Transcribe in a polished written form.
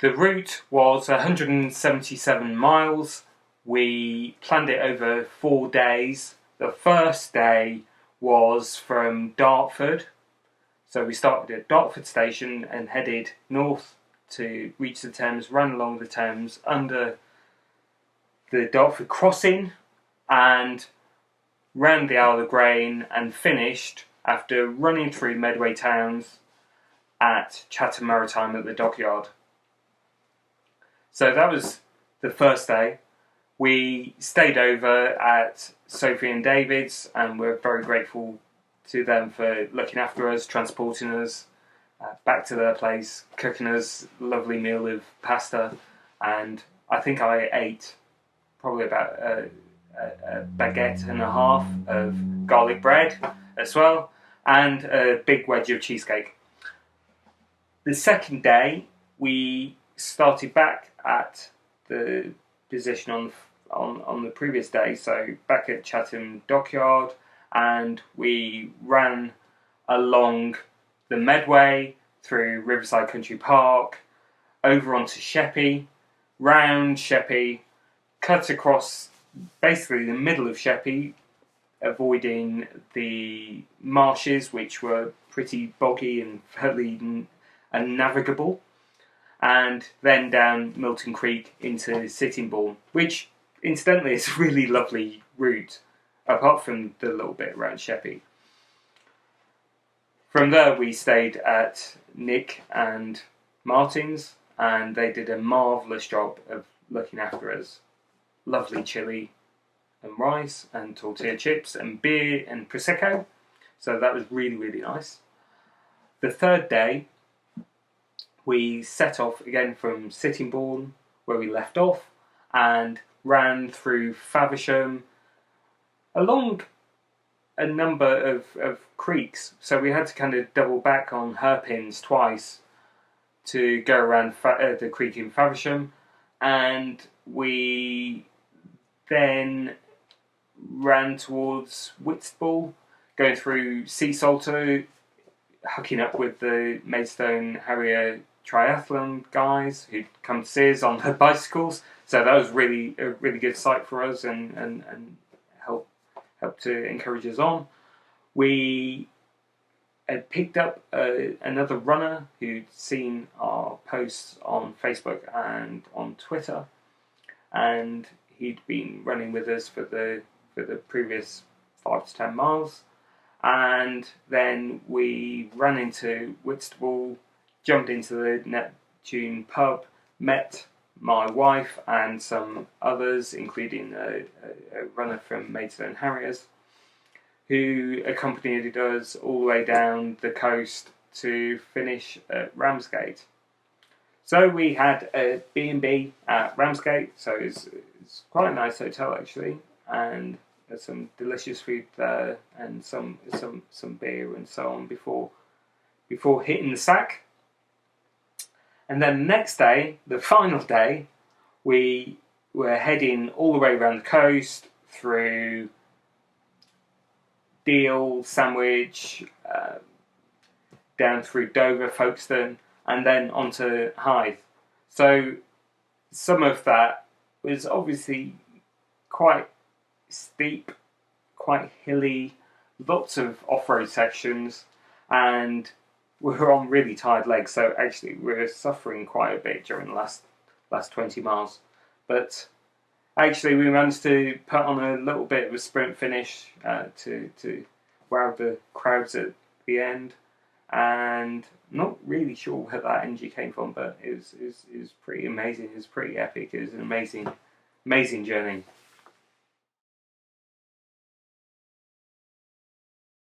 The route was 177 miles. We planned it over 4 days. The first day was from Dartford. So we started at Dartford station and headed north to reach the Thames, ran along the Thames under the Dartford crossing and round the Isle of Grain and finished after running through Medway towns at Chatham Maritime at the dockyard. So that was the first day. We stayed over at Sophie and David's and we're very grateful to them for looking after us, transporting us back to their place, cooking us a lovely meal of pasta, and I think I ate probably about a baguette and a half of garlic bread as well, and a big wedge of cheesecake. The second day, we started back at the position on the previous day, so back at Chatham Dockyard, and we ran along the Medway through Riverside Country Park, over onto Sheppey, round Sheppey, cut across basically the middle of Sheppey, avoiding the marshes, which were pretty boggy and fairly unnavigable, and then down Milton Creek into Sittingbourne, which incidentally is a really lovely route, apart from the little bit around Sheppey. From there we stayed at Nick and Martin's, and they did a marvellous job of looking after us. Lovely chili and rice and tortilla chips and beer and Prosecco, so that was really, really nice. The third day we set off again from Sittingbourne, where we left off, and ran through Faversham, along a number of creeks, so we had to kind of double back on hairpins twice to go around the creek in Faversham, and we then ran towards Whitstable, going through Sea Salter, hooking up with the Maidstone Harrier triathlon guys who'd come to see us on their bicycles, so that was really a really good sight for us and helped to encourage us on. We had picked up another runner who'd seen our posts on Facebook and on Twitter, and he'd been running with us for the previous 5 to 10 miles. And then we ran into Whitstable, jumped into the Neptune pub, met my wife and some others, including a runner from Maidstone Harriers, who accompanied us all the way down the coast to finish at Ramsgate. So we had a B&B at Ramsgate, so it's quite a nice hotel actually, and there's some delicious food there and some beer and so on before hitting the sack. And then the next day, the final day, we were heading all the way around the coast through Deal, Sandwich, down through Dover, Folkestone, and then onto Hythe. So some of that was obviously quite steep, quite hilly, lots of off-road sections, and we were on really tired legs, so actually we were suffering quite a bit during the last 20 miles. But actually we managed to put on a little bit of a sprint finish to wow the crowds at the end, and not really sure where that energy came from, but it was pretty amazing. It was pretty epic. It was an amazing journey.